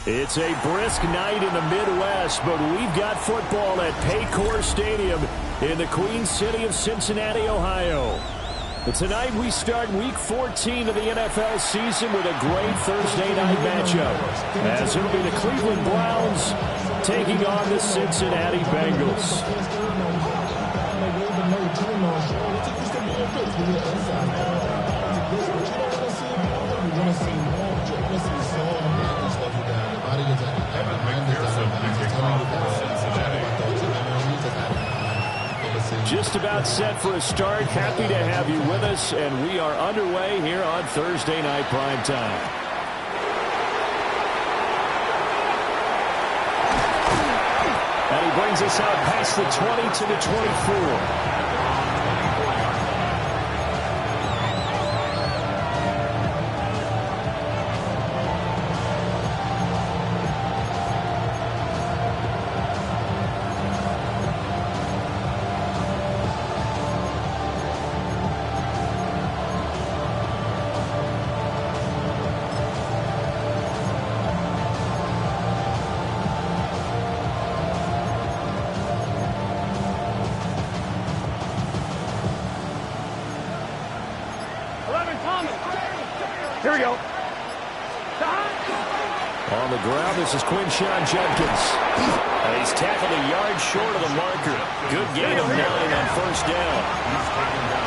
It's a brisk night in the Midwest, but we've got football at Paycor Stadium in the Queen City of Cincinnati, Ohio. And tonight we start Week 14 of the NFL season with a great Thursday night matchup, as it'll be the Cleveland Browns taking on the Cincinnati Bengals. Just about set for a start. Happy to have you with us, and we are underway here on Thursday Night Primetime. And he brings us out past the 20 to the 24. Here we go. On the ground, this is Quinshon Judkins. He's tackled a yard short of the marker. Good gain of 9 on first down.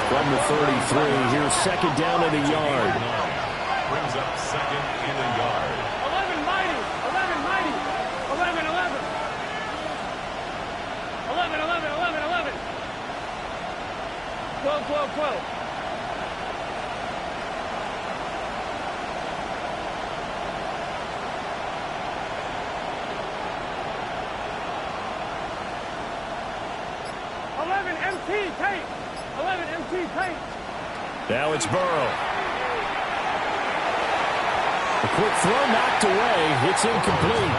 From the 33, here's second down and a yard. Brings up second and a yard. 11 mighty. 11 mighty. 11, 11. 11, 11, 11, 11. 12, 12, 12. Tape. 11 MT tape. Now it's Burrow. A quick throw knocked away. It's incomplete.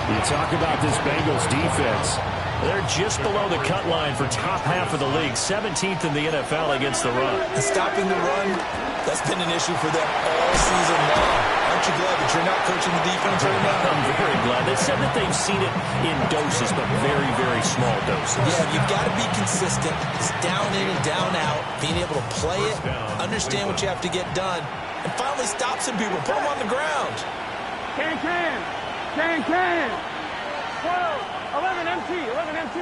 You talk about this Bengals defense. They're just below the cut line for top half of the league. 17th in the NFL against the run. And stopping the run, that's been an issue for them all season long. Aren't you glad that you're not coaching the defense right now? I'm very glad. They said that they've seen it in doses, but very, very small doses. Yeah, you've got to be consistent. It's down in and down out. Being able to play it, understand what you have to get done, and finally stop some people. Put them on the ground. Can. 12. 11 MT. 11 MT.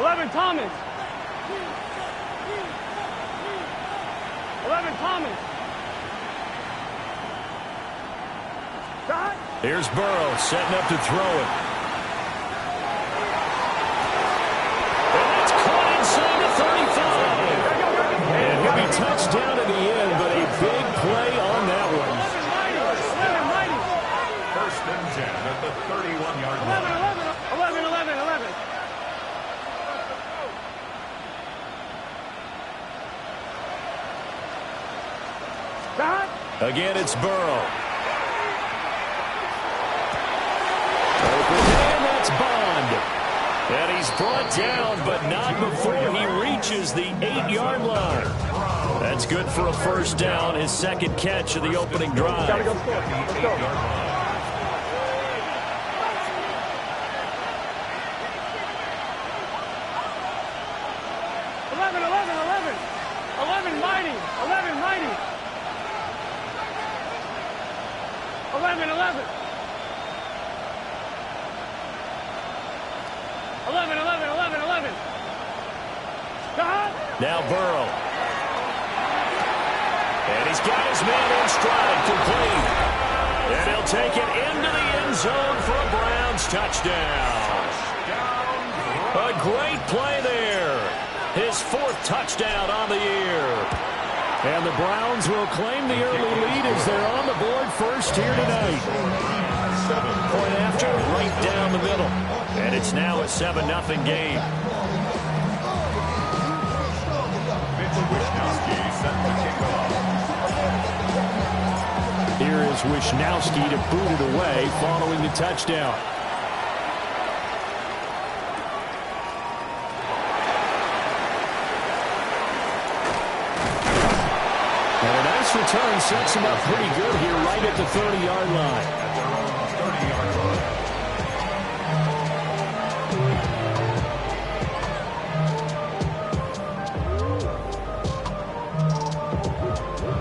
11 Thomas. 11 Thomas. Here's Burrow setting up to throw it. And it's caught inside the 35. And he'll be touched down in the end, but a big play on that one. 1st and 10 at the 31-yard line. 11, 11, 11. Again, it's Burrow. And that's Bond. And he's brought down, but not before he reaches the 8-yard line. That's good for a first down, his second catch of the opening drive. Gotta go score. Let's go. 11, 11, 11. 11 mighty. 11 mighty. 11, 11. 11, 11, 11, 11. Now Burrow. And he's got his man in stride, complete. And he'll take it into the end zone for a Browns touchdown. A great play there. His 4th touchdown on the year. And the Browns will claim the early lead as they're on the board first here tonight. 7-point after, right down the middle. And it's now a 7-0 game. Here is Wishnowsky to boot it away following the touchdown. this return sets him up pretty good here right at the 30-yard line.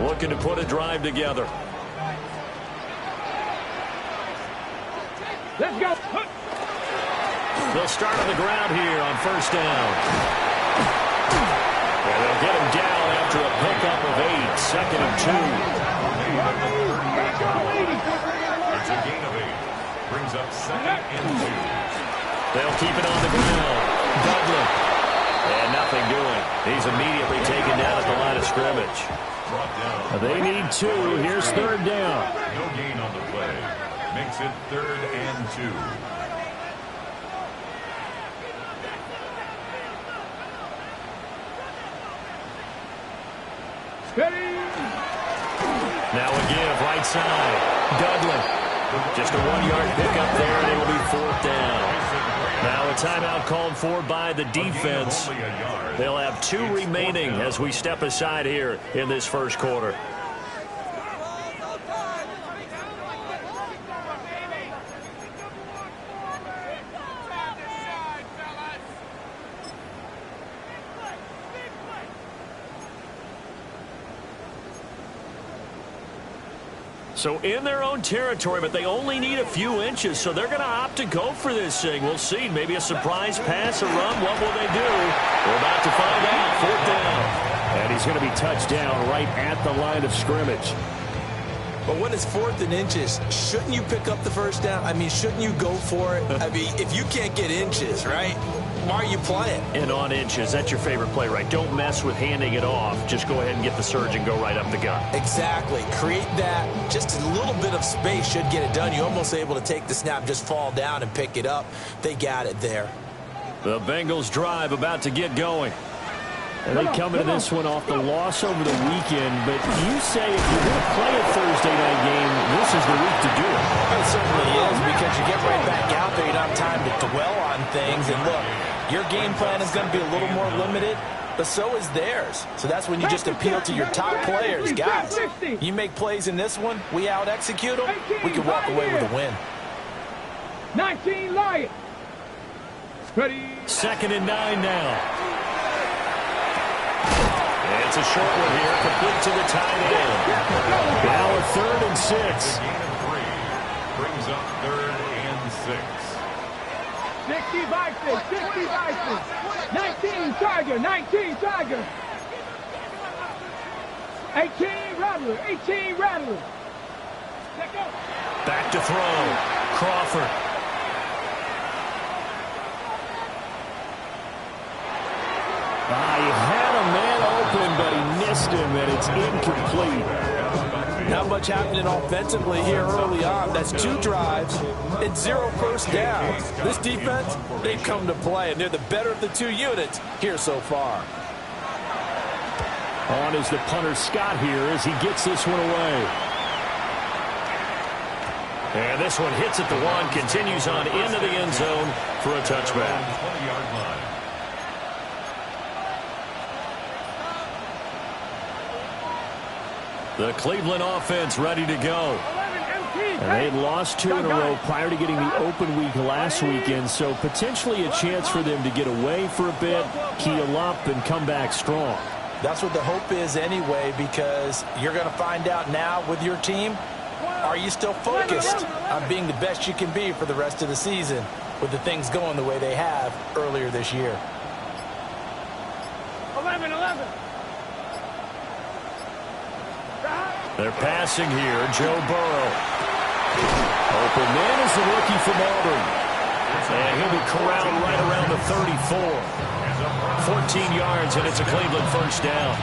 Looking to put a drive together. Let's go. They'll start on the ground here on first down. And they'll get him down after a pickup of 8, second and 2. It's a gain of 8. Brings up second and 2. They'll keep it on the ground. Dudley. And nothing doing. He's immediately taken down at the line of scrimmage. They need 2. Here's third down. No gain on the play. Makes it third and 2. Now again, right side. Dudley. Just a 1-yard pickup there, and it'll be fourth down. Now a timeout called for by the defense. They'll have 2 remaining as we step aside here in this first quarter. So in their own territory, but they only need a few inches, so they're going to opt to go for this thing. We'll see. Maybe a surprise pass, a run. What will they do? We're about to find out. Fourth down. And he's going to be touched down right at the line of scrimmage. But when it's 4th and inches, shouldn't you pick up the first down? I mean, shouldn't you go for it? I mean, if you can't get inches, right, why are you playing? And on inches, that's your favorite play, right? Don't mess with handing it off. Just go ahead and get the surge and go right up the gut. Exactly. Create that. Just a little bit of space should get it done. You're almost able to take the snap, just fall down and pick it up. They got it there. The Bengals drive about to get going. And they come into this one off the loss over the weekend. But you say if you're going to play a Thursday night game, this is the week to do it. It certainly is, because you get right back out there. You don't have time to dwell on things. And look, your game plan is going to be a little more limited, but so is theirs. So that's when you just appeal to your top players. Guys, you make plays in this one, we out-execute them, we can walk away with a win. 19 Lions. Ready. Second and 9 now. It's a short one here, complete to the tight end. Now a 3rd and 6. Gain of 3. Brings up 3rd and 6. 60 Vikings, 60 Vikings. 19 Tiger, 19 Tiger. 18 Rattler, 18 Rattler. Let's go. Back to throw. Crawford. He had a man open, but he missed him, and it's incomplete. Not much happening offensively here early on. That's 2 drives and 0 first downs. This defense, they've come to play, and they're the better of the 2 units here so far. On is the punter Scott here as he gets this one away. And this one hits at the 1, continues on into the end zone for a touchback. 20-yard line. The Cleveland offense ready to go. And they had lost 2 in a row prior to getting the open week last weekend, so potentially a chance for them to get away for a bit, keel up, and come back strong. That's what the hope is anyway, because you're going to find out now with your team, are you still focused on being the best you can be for the rest of the season with the things going the way they have earlier this year? 11. They're passing here. Joe Burrow. Open man is the rookie from Auburn. And he'll be corralled right around the 34. 14 yards, and it's a Cleveland first down.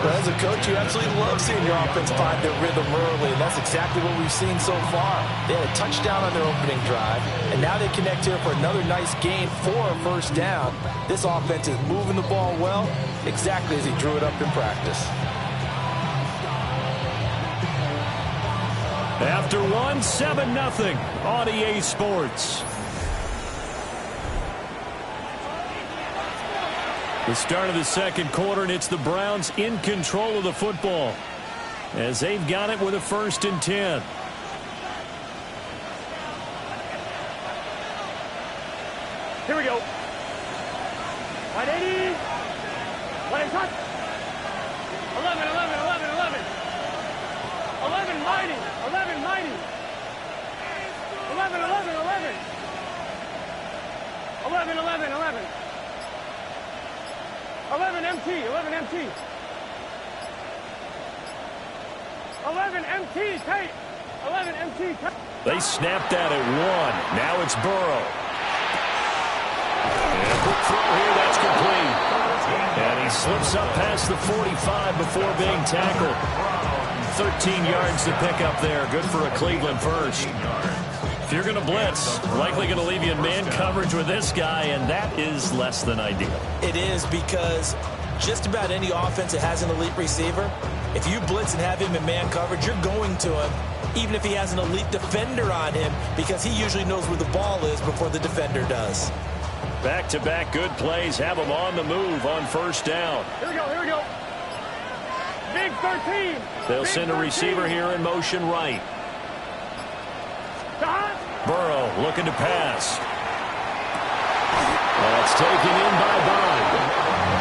Well, as a coach, you absolutely love seeing your offense find their rhythm early, and that's exactly what we've seen so far. They had a touchdown on their opening drive, and now they connect here for another nice gain for a first down. This offense is moving the ball well, exactly as he drew it up in practice. After one, 7-0 on EA Sports. The start of the second quarter, and it's the Browns in control of the football. as they've got it with a 1st and 10. Here we go. 180. Let it touch. 11, 11, 11, 11. 11 mighty. 11 mighty. 11, 11, 11. 11, 11, 11. 11 MT, 11 MT. 11 MT, Tate. 11 MT, Tate. They snapped that at 1. Now it's Burrow. And a quick throw here, that's complete. And he slips up past the 45 before being tackled. 13 yards to pick up there. Good for a Cleveland first. If you're going to blitz, likely going to leave you in man coverage with this guy, and that is less than ideal. It is, because just about any offense that has an elite receiver, if you blitz and have him in man coverage, you're going to him, even if he has an elite defender on him, because he usually knows where the ball is before the defender does. Back-to-back good plays have them on the move on 1st down. Here we go, here we go. Big 13. They'll Big send a 13. receiver here in motion right. Burrow looking to pass. That's taken in by Bond.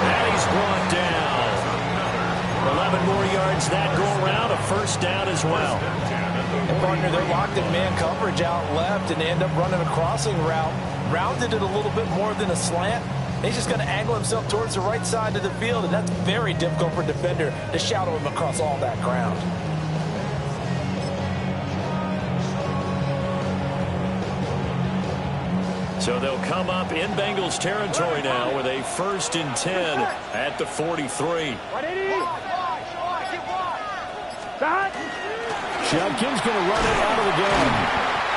And he's brought down. 11 more yards that go around. A 1st down as well. And partner, they're locked in man coverage out left, and they end up running a crossing route. Rounded it a little bit more than a slant. He's just going to angle himself towards the right side of the field, and that's very difficult for a defender to shadow him across all that ground. So they'll come up in Bengals territory now with a 1st and 10 at the 43. Judkins going to run it out of the gun.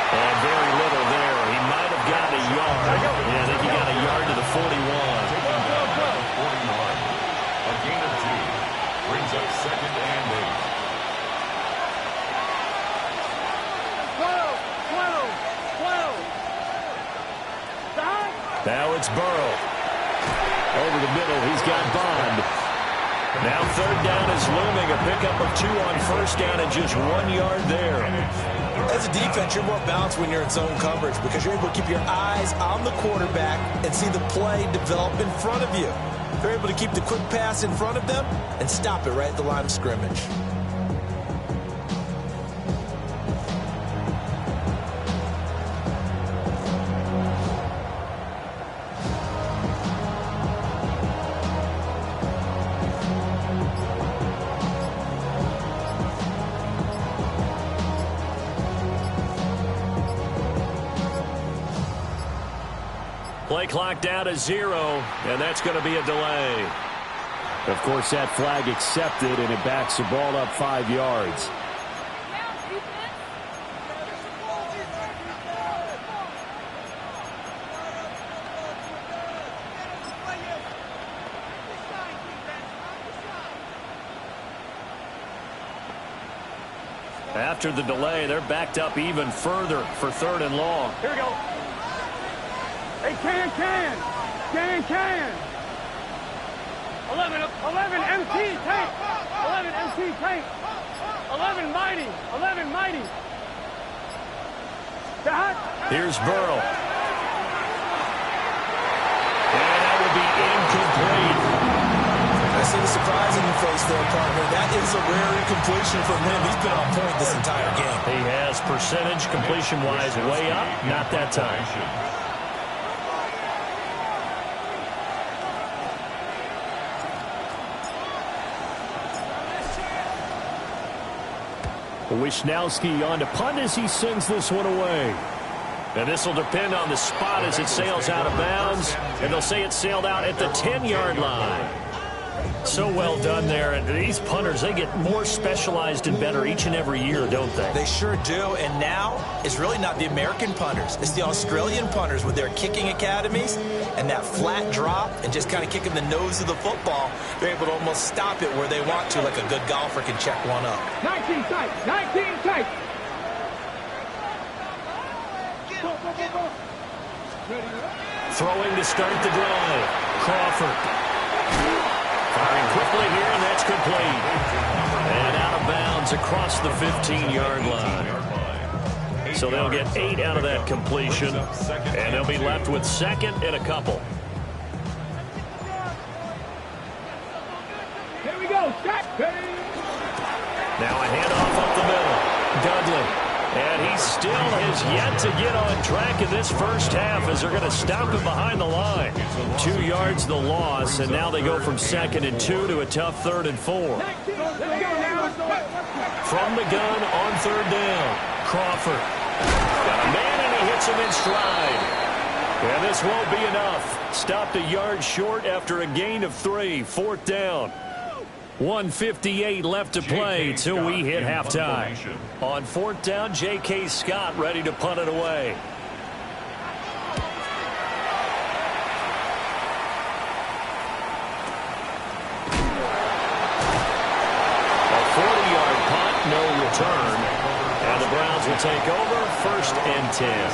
And very little there. He might have got a yard. Yeah, I think he got a yard to the 41. 41. A gain of 2. Brings up 2nd and 8. 12. Now it's Burrow. Over the middle, he's got Bond. Now 3rd down is looming. A pickup of 2 on 1st down and just 1 yard there. As a defense, you're more balanced when you're in zone coverage because you're able to keep your eyes on the quarterback and see the play develop in front of you. They're able to keep the quick pass in front of them and stop it right at the line of scrimmage. Play clock down to 0, and that's going to be a delay. Of course, that flag accepted, and it backs the ball up 5 yards. After the delay, they're backed up even further for 3rd and long. Here we go. Hey, can. 11 MT tank. 11 MT tank. 11 mighty. 11 mighty. Here's Burrow. And that will be incomplete. I see the surprise in your face there, partner. That is a rare incompletion from him. He's been on point this entire game. He has percentage completion-wise way up. Not that time. Wisnowski on to punt as he sends this one away. And this will depend on the spot as it sails out of bounds. And they'll say it sailed out at the 10-yard line. So well done there. And these punters, they get more specialized and better each and every year, don't they? They sure do. And now it's really not the American punters. It's the Australian punters with their kicking academies and that flat drop and just kind of kicking the nose of the football. They're able to almost stop it where they want to, like a good golfer can check one up. 19 tight. 19 tight. Throwing to start the drive. Crawford. Firing quickly here, and that's complete. And out of bounds yards across the 15-yard line. So they'll get 8 out of that completion, and they'll be left with second and a couple. Here we go. Now a handoff up the middle. Dudley. And he still has yet to get on track in this first half as they're going to stop him behind the line. 2 yards the loss, and now they go from 2nd and 2 to a tough 3rd and 4. From the gun on 3rd down. Crawford. Got a man, and he hits him in stride. And this won't be enough. Stopped a yard short after a gain of 3. 4th down. 1:58 left to play till we hit halftime. On 4th down, J.K. Scott ready to punt it away. A 40-yard punt, no return. And the Browns will take over 1st and 10.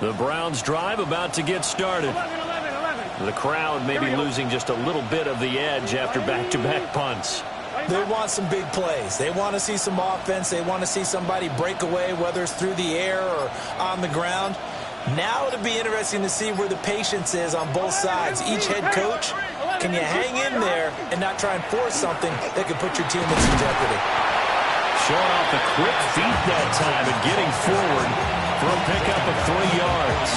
The Browns drive about to get started. 11. The crowd may be losing just a little bit of the edge after back-to-back punts. They want some big plays. They want to see some offense. They want to see somebody break away, whether it's through the air or on the ground. Now it'll be interesting to see where the patience is on both sides. Each head coach, can you hang in there and not try and force something that could put your team in some jeopardy? Showing off the quick feet that time and getting forward for a pickup of 3 yards.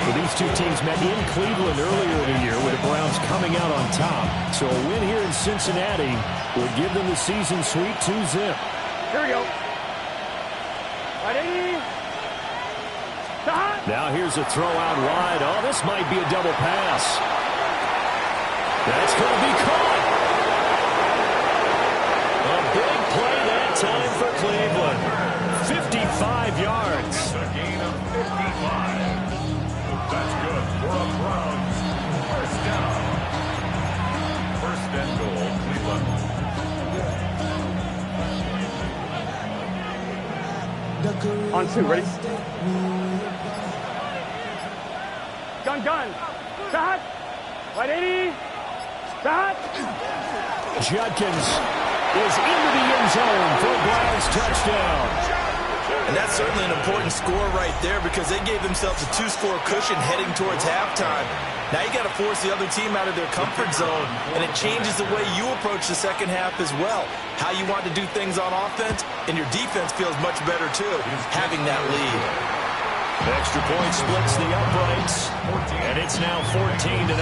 Well, these two teams met in Cleveland earlier in the year with the Browns coming out on top. So a win here in Cincinnati would give them the season sweep 2-zip. Here we go. Ready? Now here's a throw out wide. Oh, this might be a double pass. That's going to be caught. A big play that time for Cleveland. 55 yards. A gain of 55. That's good for a Browns 1st down. 1st and goal, Cleveland. On 2, ready? Gun. Stop. 180. Stop. Judkins is into the end zone for a Browns touchdown. And that's certainly an important score right there because they gave themselves a 2-score cushion heading towards halftime. Now you got to force the other team out of their comfort zone, and it changes the way you approach the second half as well. How you want to do things on offense, and your defense feels much better too, having that lead. Extra point splits the uprights, and it's now 14-0.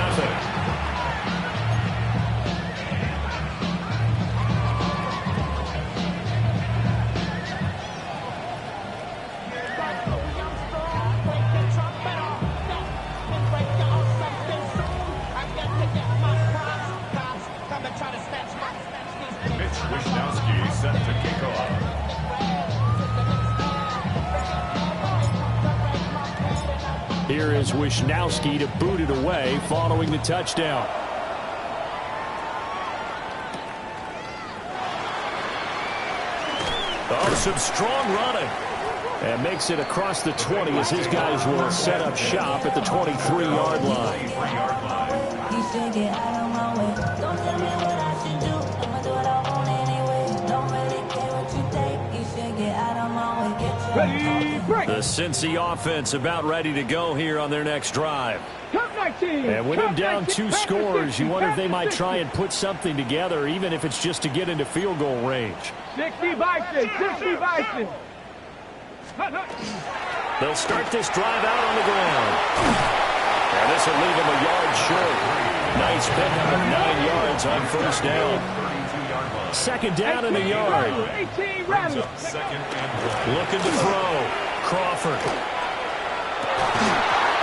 Set to kick off. Here is Wishnowski to boot it away following the touchdown. Oh, some strong running. And makes it across the 20 as his guys will set up shop at the 23-yard line. You should get out of my way. Don't tell me what I should do. I'ma do what I want anyway. Don't really care what you think. You should get out of my way. Get your Ready, break. The Cincy offense about ready to go here on their next drive. Top 19. And with them Top down 19. 2 scores, you wonder if they might try and put something together, even if it's just to get into field goal range. 60 Bison. 60 Bison. They'll start this drive out on the ground. And this will leave them a yard short. Nice pickup of 9 yards on 1st down. 2nd down and a yard. 18 Rams. Looking to throw. Crawford.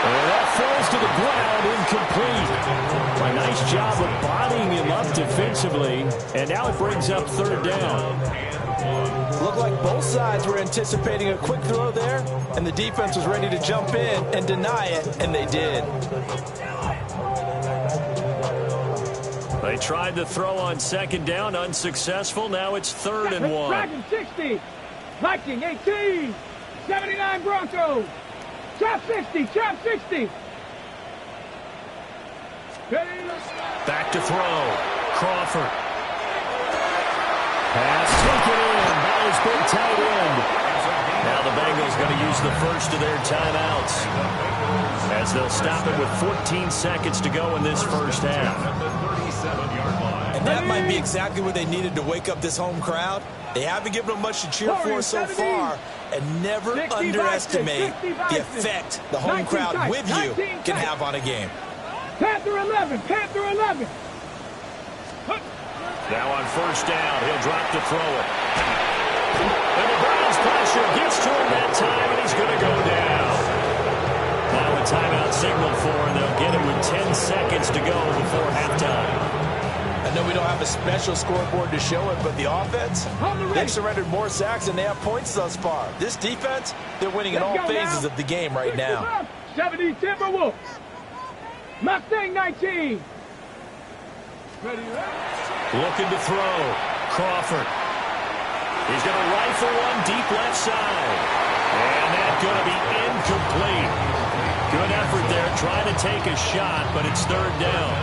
And that falls to the ground, incomplete. A nice job of bodying him up defensively. And now it brings up 3rd down. Looked like both sides were anticipating a quick throw there, and the defense was ready to jump in and deny it, and they did. They tried to throw on second down, unsuccessful. Now it's 3rd and 1. Dragon 60. Viking 18. 79 Broncos. Trap 60. Trap 60. Back to throw. Crawford. Pass taken in by his big tight end. Now the Bengals going to use the first of their timeouts as they'll stop it with 14 seconds to go in this first half. And that might be exactly what they needed to wake up this home crowd. They haven't given them much to cheer for so far, and never underestimate the effect the home crowd with you can have on a game. Panther 11. Panther 11. Now on first down, he'll drop to throw it. And the Browns pressure gets to him that time, and he's going to go down. Now a timeout signal for him. They'll get him with 10 seconds to go before halftime. I know we don't have a special scoreboard to show it, but the offense, they've surrendered more sacks than they have points thus far. This defense, they're winning in all phases of the game right now. 70 Timberwolves. Mustang 19. Ready, looking to throw. Crawford. He's going to rifle one deep left side. And that's going to be incomplete. Good effort there trying to take a shot, but it's 3rd down.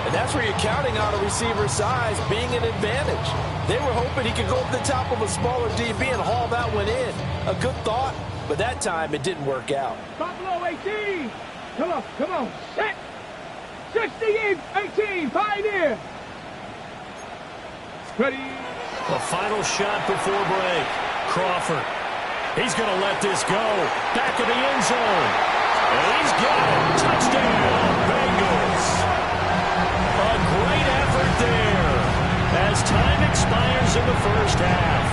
And that's where you're counting on a receiver's size being an advantage. They were hoping he could go up the top of a smaller DB and haul that one in. A good thought, but that time it didn't work out. Buffalo 18. Come on, come on. Set. 68-18. Pioneer. Ready. The final shot before break. Crawford. He's going to let this go. Back of the end zone. And he's got it. Touchdown, Bengals. A great effort there as time expires in the first half.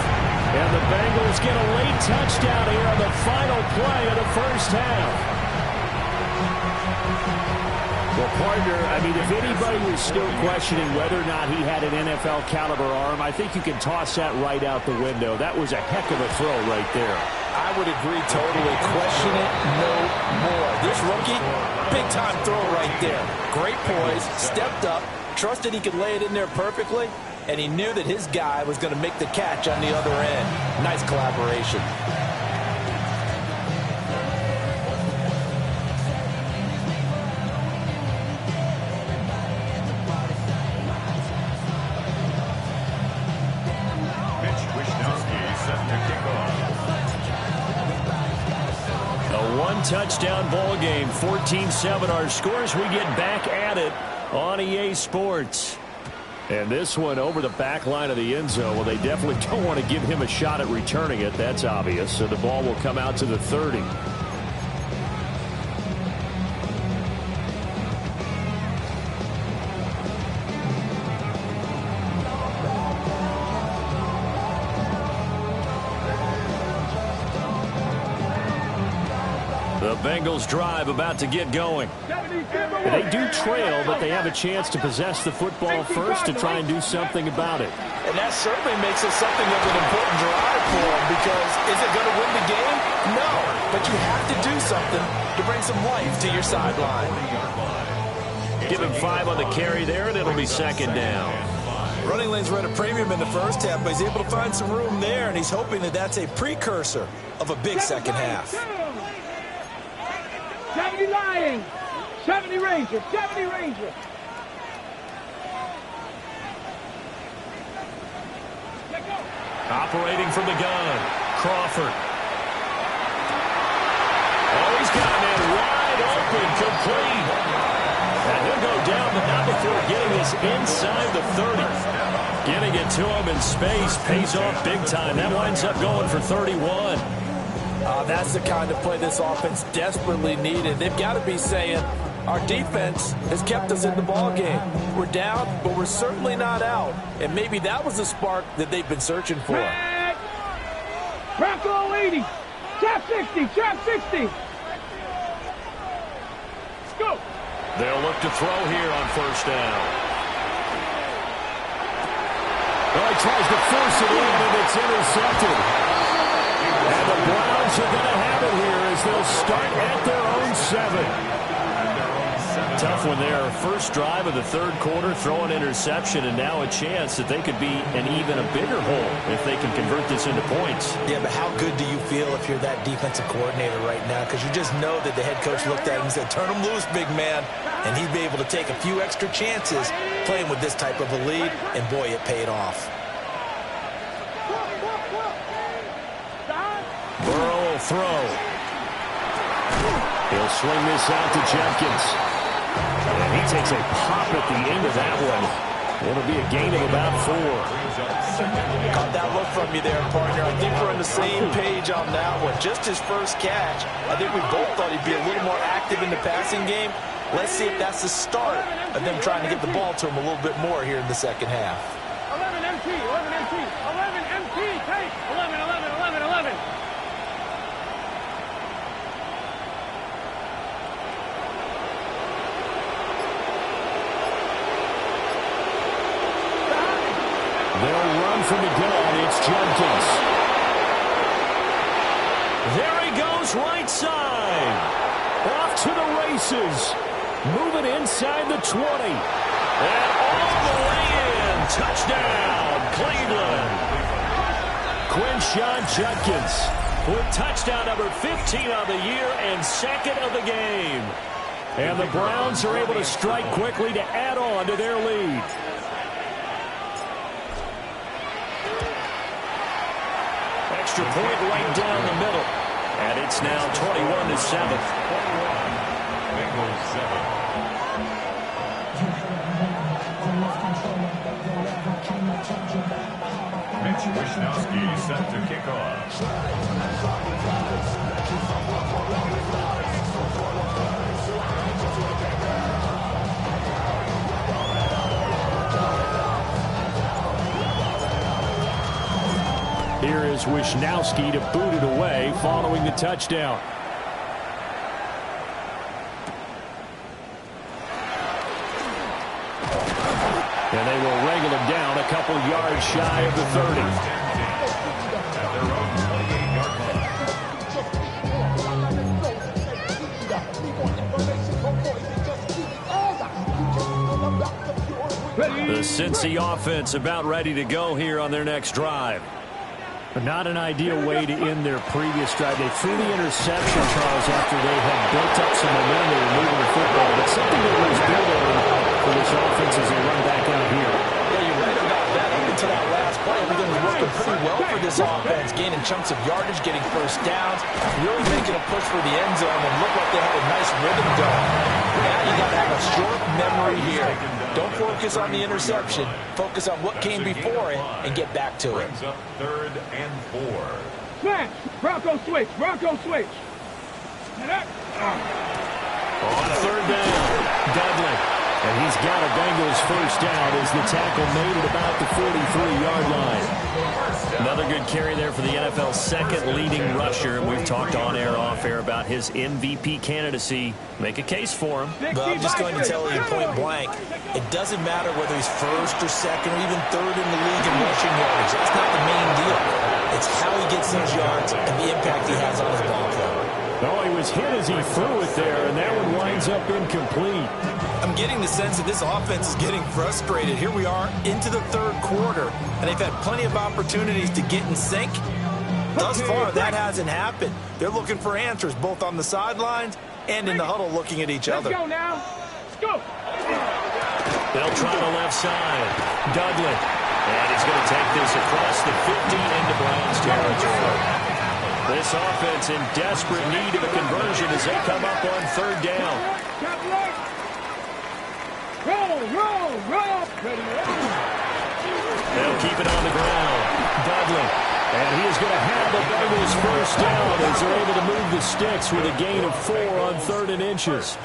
And the Bengals get a late touchdown here on the final play of the first half. Well, partner, I mean, if anybody was still questioning whether or not he had an NFL caliber arm, I think you can toss that right out the window. That was a heck of a throw right there. I would agree totally. Question it no more. This rookie, big-time throw right there. Great poise, stepped up, trusted he could lay it in there perfectly, and he knew that his guy was going to make the catch on the other end. Nice collaboration. Touchdown ball game, 14-7 our scores. We get back at it on EA Sports. And this one over the back line of the end zone. Well, they definitely don't want to give him a shot at returning it. That's obvious. So the ball will come out to the 30. The Bengals drive about to get going. And they do trail, but they have a chance to possess the football first to try and do something about it. And that certainly makes it something of an important drive for them, because is it going to win the game? No, but you have to do something to bring some life to your sideline. Give him 5 on the carry there, and it'll be 2nd down. Running lanes were at a premium in the first half, but he's able to find some room there, and he's hoping that that's a precursor of a big second half. 70 Lions, 70 Rangers, 70 Rangers. Operating from the gun, Crawford. Oh, he's got a man wide open, complete. And he'll go down, but not before getting this inside the 30. Getting it to him in space pays off big time. That winds up going for 31. That's the kind of play this offense desperately needed. They've got to be saying, our defense has kept us in the ball game. We're down, but we're certainly not out. And maybe that was the spark that they've been searching for. Bronco 80, trap 60, trap 60. Go. They'll look to throw here on first down. Well, he tries to force it in, and it's intercepted. And the Browns are going to have it here as they'll start at their own 7. tough one there. First drive of the third quarter, throw an interception, and now a chance that they could be an even a bigger hole if they can convert this into points. Yeah, but how good do you feel if you're that defensive coordinator right now? Because you just know that the head coach looked at him and said, turn him loose, big man. And he'd be able to take a few extra chances playing with this type of a lead, and boy, it paid off. Burrow will throw. He'll swing this out to Jenkins. And he takes a pop at the end of that one. It'll be a gain of about 4. Got that look from you there, partner. I think we're on the same page on that one. Just his first catch. I think we both thought he'd be a little more active in the passing game. Let's see if that's the start of them trying to get the ball to him a little bit more here in the second half. 11 MT, 11 MT, 11 MT, take 11, 11, 11, 11. They'll run from the gun. It's Jenkins. There he goes right side. Off to the races. Moving inside the 20. And all the way in. Touchdown, Cleveland. Quinshon Judkins With touchdown number 15 of the year and second of the game. And the Browns are able to strike quickly to add on to their lead. Extra point right down the middle. And it's now 21-7. Bengals 7. Mitch Wishnowsky set to kick off. Here is Wishnowsky to boot it away following the touchdown. And they will wrangle him down a couple yards shy of the 30. At their own 28-yard line. The Cincy offense about ready to go here on their next drive. But not an ideal way to end their previous drive. They threw the interception, Charles, after they had built up some momentum and moving the football. But something that was building for this offense as they run back out here. Yeah, you're right about that. Up until that last play, everything was working pretty well for this offense. Gaining chunks of yardage, getting first downs, really making a push for the end zone, and looked like they had a nice rhythm going. Now you got to have a short memory here. Don't focus on the interception. Focus on what came before it and get back to it. Brings up 3rd and 4. Smash! Bronco switch! Bronco switch! On 3rd down, Dudley. And he's got a Bengals first down as the tackle made it about the 43-yard line. Another good carry there for the NFL's second leading rusher. And we've talked on air, off air about his MVP candidacy. Make a case for him. But I'm just going to tell you point blank, it doesn't matter whether he's first or second or even third in the league in rushing yardage. That's not the main deal. It's how he gets those yards and the impact he has on his ball play. Oh, he was hit as he threw it there, and that one winds up incomplete. I'm getting the sense that this offense is getting frustrated. Here we are into the 3rd quarter, and they've had plenty of opportunities to get in sync. Thus far, that hasn't happened. They're looking for answers both on the sidelines and in the huddle looking at each other. Let's go now. Let's go. They'll try the left side. Dudley. And he's going to take this across the 50 into Browns territory. This offense in desperate need of a conversion as they come up on 3rd down. Roll, roll, roll. They'll keep it on the ground. Dudley. And he is going to have the Bengals first down as they're able to move the sticks with a gain of 4 on 3rd and inches.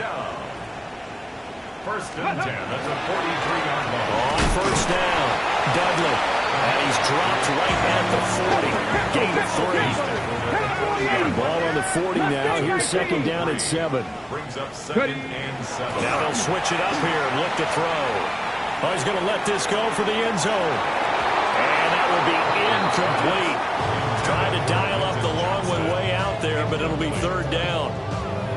First and 10. That's a 43-yard ball. On 1st down, Dudley. And he's dropped right at the 40. Gain of 3. Ball on the 40 now. Here's 2nd down at 7. Brings up 2nd and 7. Now they'll switch it up here and look to throw. Oh, he's going to let this go for the end zone. And that will be incomplete. Trying to dial up the long one way out there, but it'll be 3rd down.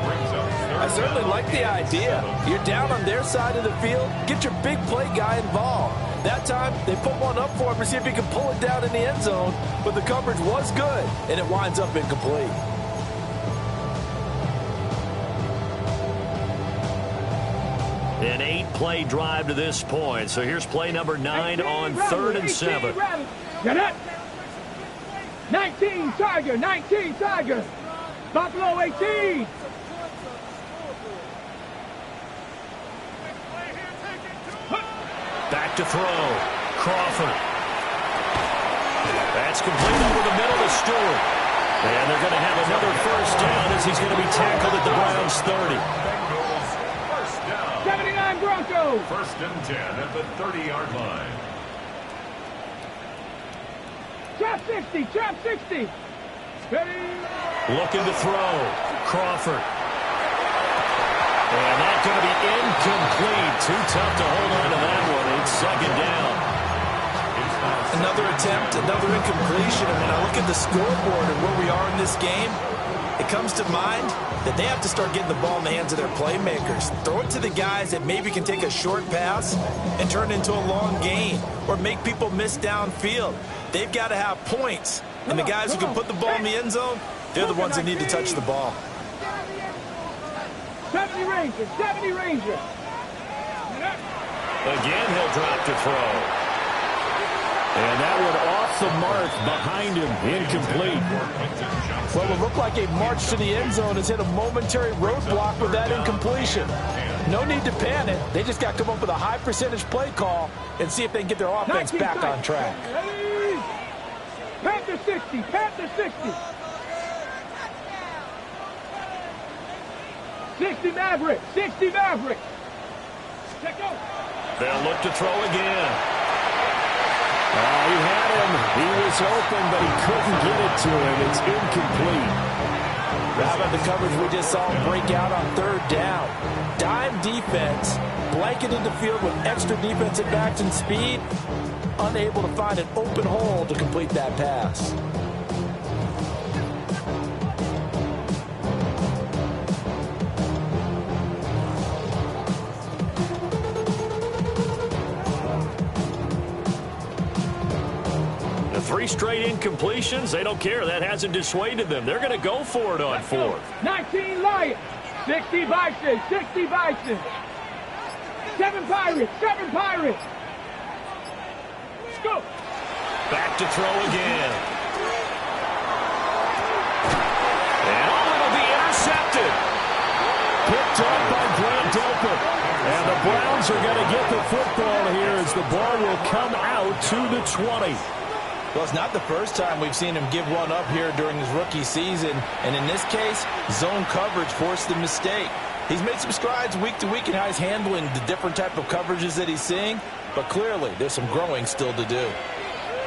Brings up 3rd I certainly like the idea. You're down on their side of the field, get your big play guy involved. That time, they put one up for him to see if he can pull it down in the end zone, but the coverage was good, and it winds up incomplete. An 8-play drive to this point. So here's play number 9 on 3rd and 7. Get it. 19 Tiger, 19 Tiger. Buffalo 18. Back to throw. Crawford. That's complete over the middle to Stewart. And they're going to have another first down as he's going to be tackled at the Browns 30. Bengals, first down. 79 Broncos. First and 10 at the 30-yard line. Trap 60, trap 60. Ready. Looking to throw. Crawford. And that's going to be incomplete. Too tough to hold on to that one. It's second down. Another attempt, another incompletion. And when I look at the scoreboard and where we are in this game, it comes to mind that they have to start getting the ball in the hands of their playmakers. Throw it to the guys that maybe can take a short pass and turn it into a long gain or make people miss downfield. They've got to have points. And the guys who can put the ball in the end zone, they're the ones that need to touch the ball. 70 Ranger, 70 Ranger. Again, he'll drop to throw. And that one off the mark behind him, incomplete. Well, it looked like a march to the end zone has hit a momentary roadblock with that incompletion. No need to panic. They just got to come up with a high percentage play call and see if they can get their offense back on track. Panther 60, Panther 60. 60 Maverick, 60 Maverick. Check out. They'll look to throw again. He had him. He was open, but he couldn't get it to him. It's incomplete. How about the coverage we just saw break out on 3rd down? Dime defense, blanketed the field with extra defensive backs and speed, unable to find an open hole to complete that pass. The 3 straight incompletions, they don't care. That hasn't dissuaded them. They're going to go for it on 4th. 19 Lions, 60 Bison, 60 Bison. 7 Pirates, 7 Pirates. Let's go. Back to throw again. And it'll be intercepted. Picked up by Grant Delpit. And the Browns are going to get the football here as the ball will come out to the 20. Well, it's not the first time we've seen him give one up here during his rookie season. And in this case, zone coverage forced the mistake. He's made some strides week to week in how he's handling the different type of coverages that he's seeing. But clearly, there's some growing still to do.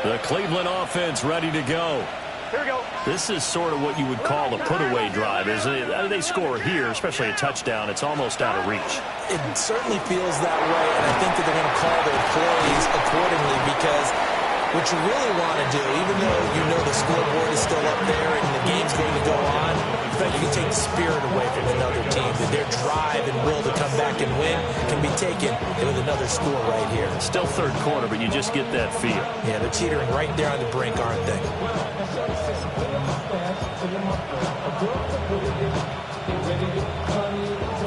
The Cleveland offense ready to go. Here we go. This is sort of what you would call a put-away drive, isn't it? They score here, especially a touchdown. It's almost out of reach. It certainly feels that way, and I think that they're going to call their plays accordingly because what you really want to do, even though you know the scoreboard is still up there and the game's going to go on, the fact you can take the spirit away from another team, that their drive and will to come back and win can be taken with another score right here. Still 3rd quarter, but you just get that feel. Yeah, they're teetering right there on the brink, aren't they?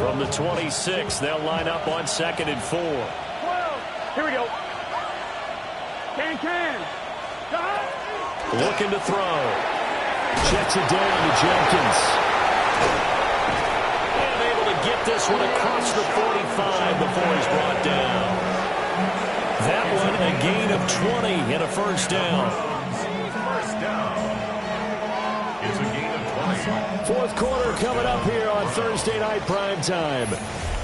From the 26, they'll line up on 2nd and 4. 12. Here we go. Can. Looking to throw. Checks it down to Jenkins. And able to get this one across the 45 before he's brought down. That one a gain of 20 and a first down. First down is a gain of 20. 4th quarter coming up here on Thursday Night Primetime.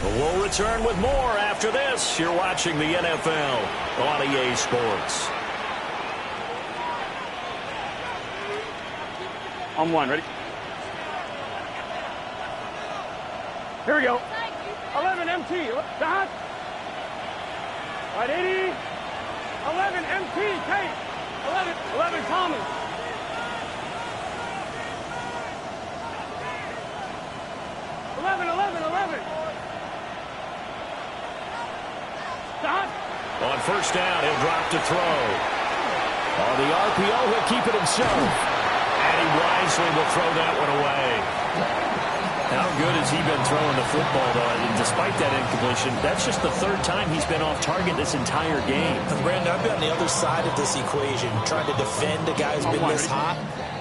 We'll return with more after this. You're watching the NFL on EA Sports. On 1, ready? Here we go. 11 MT. Dot. Right, 80. 11 MT. Kate. 11 Thomas. 11, 11, 11. Stop. On first down, he'll drop to throw. On the RPO, he'll keep it himself. And he wisely will throw that one away. How good has he been throwing the football, though? And despite that incompletion, that's just the third time he's been off target this entire game. And Brandon, I've been on the other side of this equation, trying to defend a guy who's been this hot,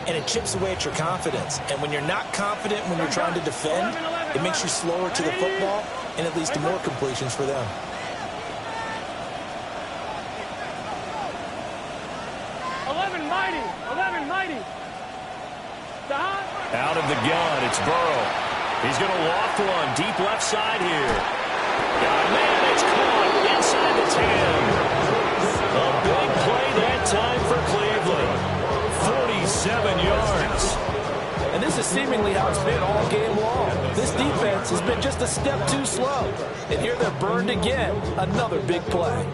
and it chips away at your confidence. And when you're not confident when you're trying to defend, it makes you slower to the football, and it leads to more completions for them. 11 mighty. 11 mighty. Stop. Out of the gun, it's Burrow. He's going to loft one deep left side here. Oh, man, it's caught inside the 10. A big play that time for Cleveland. 47 yards. And this is seemingly how it's been all game long. This defense has been just a step too slow. And here they're burned again. Another big play.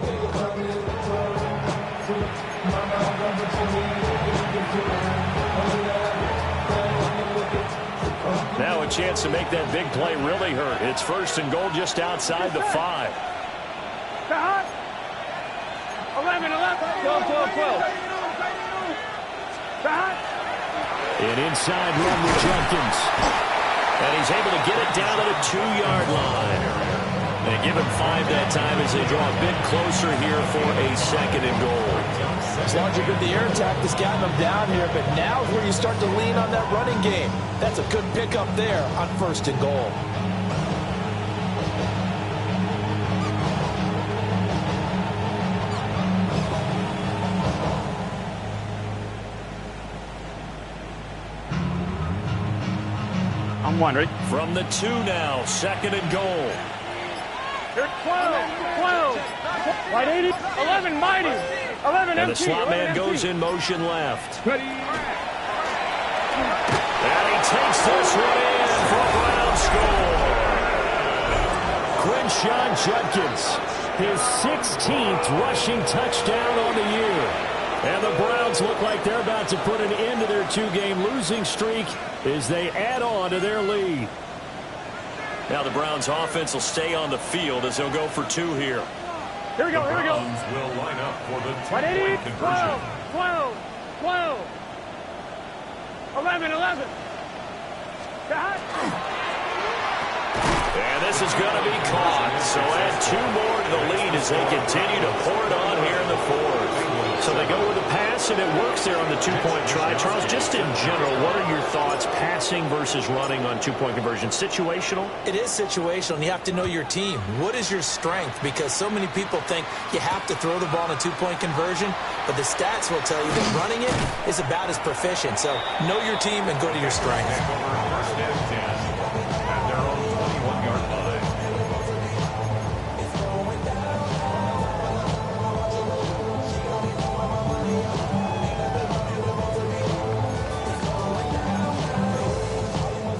Now a chance to make that big play really hurt. It's first and goal just outside the 5. Stop. 11, 11. 12, 12, 12. Stop. An inside run with Jenkins. And he's able to get it down to the 2-yard line. They give him 5 that time as they draw a bit closer here for a second and goal. As long as you're good, the air attack has gotten them down here, but now is where you start to lean on that running game. That's a good pickup there on first and goal. I'm wondering. From the 2 now, second and goal. Here, 12, 12. White 80, 11 mighty. 11 And the empty. slot man 11 goes empty. in motion left. Ready. And he takes this one in for a Brown score. Quinshon Judkins, his 16th rushing touchdown on the year. And the Browns look like they're about to put an end to their 2-game losing streak as they add on to their lead. Now the Browns offense will stay on the field as they'll go for 2 here. Here we go, here we go. Browns will line up for the White 80, two-point conversion. 12, 12, 12. 11, 11. Stop. And this is going to be caught. So add 2 more to the lead as they continue to pour it on here in the 4th. So they go with a pass, and it works there on the 2-point try. Charles, just in general, what are your thoughts passing versus running on 2-point conversion? Situational? It is situational, and you have to know your team. What is your strength? Because so many people think you have to throw the ball in a 2-point conversion, but the stats will tell you that running it is about as proficient. So know your team and go to your strength. Back over first and 10 at their own 21-yard line.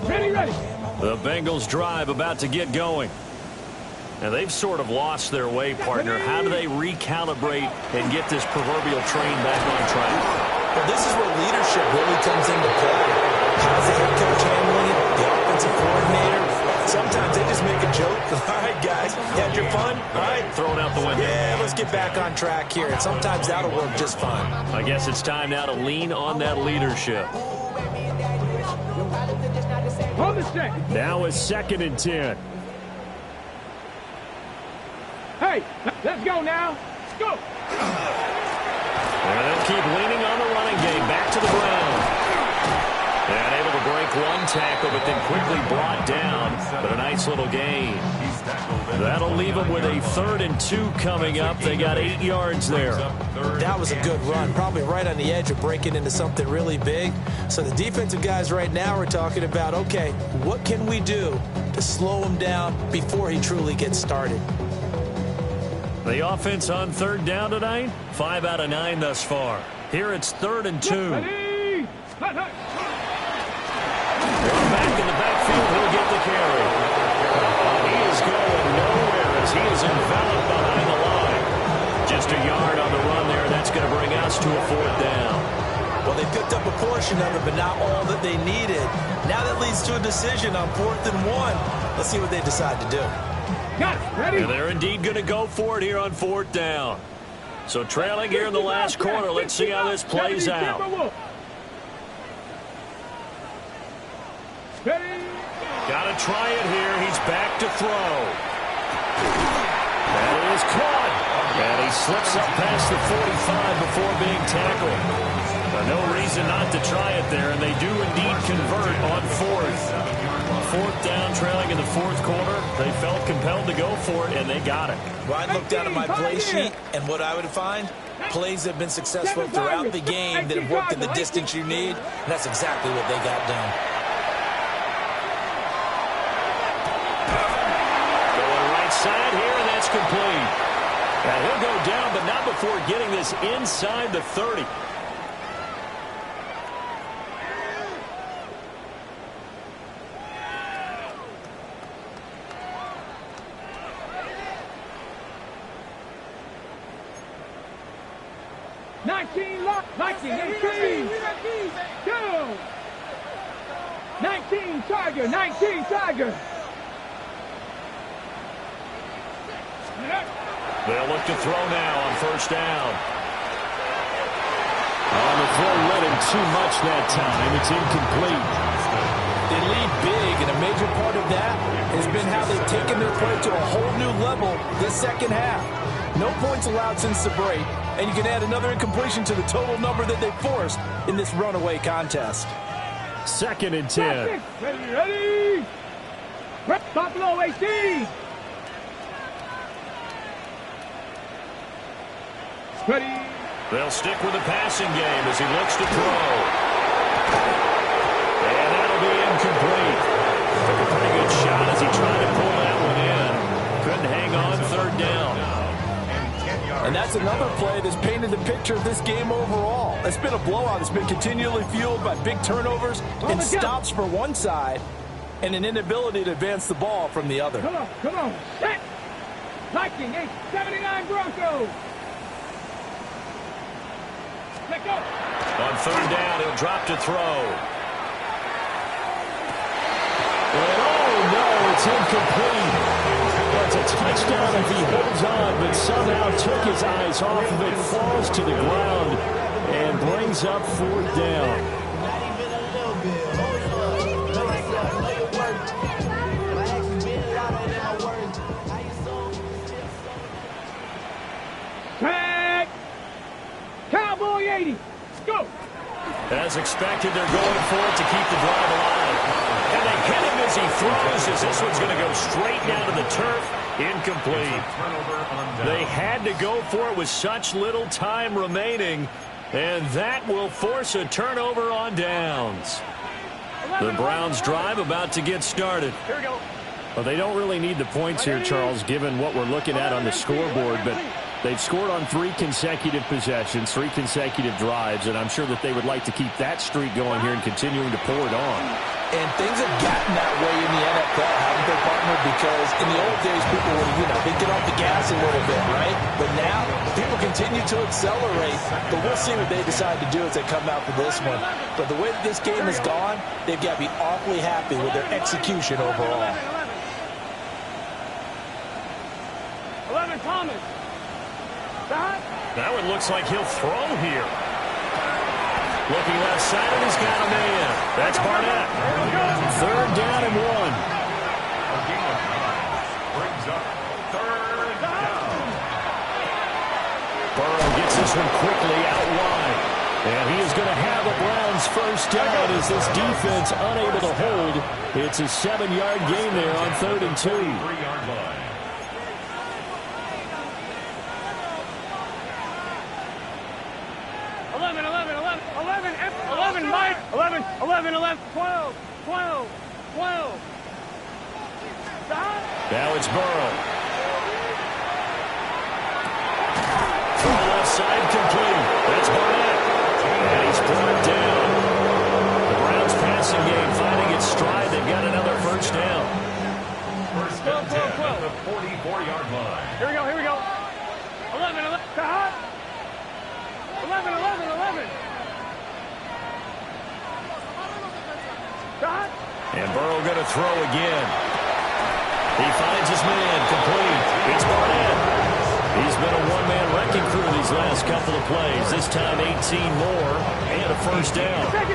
Ready, ready. The Bengals drive about to get going. Now they've sort of lost their way, partner. How do they recalibrate and get this proverbial train back on track? Well, this is where leadership really comes into play. How's the head coach handling it? The offensive coordinator? Sometimes they just make a joke. All right, guys, you had your fun? All right, Throw it out the window. yeah, let's get back on track here. And sometimes that'll work just fine. I guess it's time now to lean on that leadership. Hold the stick. Now it's second and 10. Hey, let's go now. Let's go. And they'll keep leaning on the running game. Back to the ground. And able to break one tackle, but then quickly brought down. But a nice little gain. He's tackled at the That'll leave them with a 3rd and 2 coming up. They got 8 yards there. That was a good run, probably right on the edge of breaking into something really big. So the defensive guys right now are talking about, okay, what can we do to slow him down before he truly gets started? The offense on 3rd down tonight, 5 out of 9 thus far. Here it's 3rd and 2. Ready. Back in the backfield, he'll get the carry. He is going nowhere as he is enveloped behind the line. Just a yard on the run there. That's going to bring us to a 4th down. Well, they picked up a portion of it, but not all that they needed. Now that leads to a decision on 4th and 1. Let's see what they decide to do. Got it. Ready? And they're indeed going to go for it here on 4th down. So trailing here in the last quarter. Let's see how this plays out. Got to try it here. He's back to throw. That is caught. And he slips up past the 45 before being tackled. No reason not to try it there, and they do indeed convert on 4th. 4th down, trailing in the 4th quarter. They felt compelled to go for it, and they got it. Well, I looked down at my play sheet, and what I would find, plays have been successful throughout the game that have worked in the distance you need, and that's exactly what they got done. Going right side here, and that's complete. Now he'll go down, but not before getting this inside the 30. Go! 19 Tiger, 19 Tiger. They'll look to throw now on 1st down. On the throw, led him too much that time. It's incomplete. They lead big, and a major part of that has been how they've taken their play to a whole new level this second half. No points allowed since the break, and you can add another incompletion to the total number that they forced in this runaway contest. 2nd and 10. Ready? Buffalo 18. Ready? They'll stick with the passing game as he looks to throw. And that'll be incomplete. Took a pretty good shot as he tried to pull that one in. Couldn't hang on 3rd down. And that's another play that's painted the picture of this game overall. It's been a blowout. It's been continually fueled by big turnovers and stops for one side and an inability to advance the ball from the other. Come on. Set. Viking 879 Broncos. Let go. On 3rd down, he'll drop to throw. And oh, no, it's incomplete. It's a touchdown if he holds on, but somehow took his eyes off of it, falls to the ground, and brings up 4th down. Tag. Cowboy 80. Go. As expected, they're going for it to keep the drive alive. And they hit him as he throws, as this one's going to go straight down to the turf. Incomplete. They had to go for it with such little time remaining, and that will force a turnover on downs. The Browns drive about to get started. Here we go. Well, they don't really need the points here, Charles, given what we're looking at on the scoreboard, but they've scored on 3 consecutive possessions, 3 consecutive drives, and I'm sure that they would like to keep that streak going here and continuing to pour it on. And things have gotten that way in the NFL, haven't they, partner? Because in the old days, people would, they'd get off the gas a little bit, right? But now, people continue to accelerate. But we'll see what they decide to do as they come out for this one. But the way that this game has gone, they've got to be awfully happy with their execution overall. 11 Thomas. Now it looks like he'll throw here. Looking left side, and he's got a man. That's Barnett. 3rd down and 1. A game of 9 brings up 3rd down. Burrow gets this one quickly out wide. And he is going to have a Browns 1st down as this defense unable to hold. It's a 7-yard gain there on 3rd and 2. 3-yard line. 12. Now it's Burrow. From the left side, complete. That's Barnett. And he's brought down. The Browns passing game finding its stride. They've got another 1st down. 1st and 10 at the 44-yard line. Here we go. 11. 11. And Burrow going to throw again. He finds his man, complete. It's Barnett. He's been a one-man wrecking crew these last couple of plays. This time 18 more and a first down. First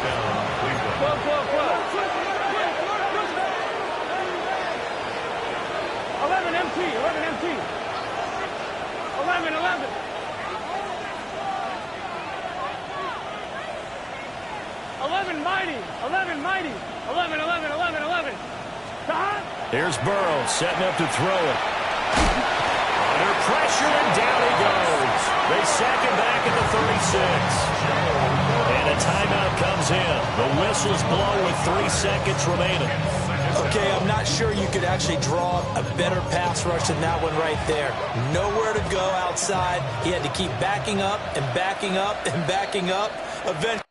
down, Cleveland. 11 MT. 11. 11 mighty. 11. Here's Burrow setting up to throw it. Under pressure, and down he goes. They sack him back at the 36. And a timeout comes in. The whistles blow with 3 seconds remaining. Okay, I'm not sure you could actually draw a better pass rush than that one right there. Nowhere to go outside. He had to keep backing up and backing up and backing up. Eventually.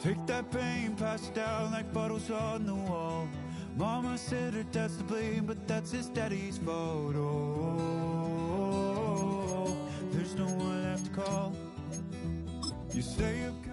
Take that pain, pass it down like bottles on the wall. Mama said her dad's to blame, but that's his daddy's fault. Oh, there's no one left to call. You stay up.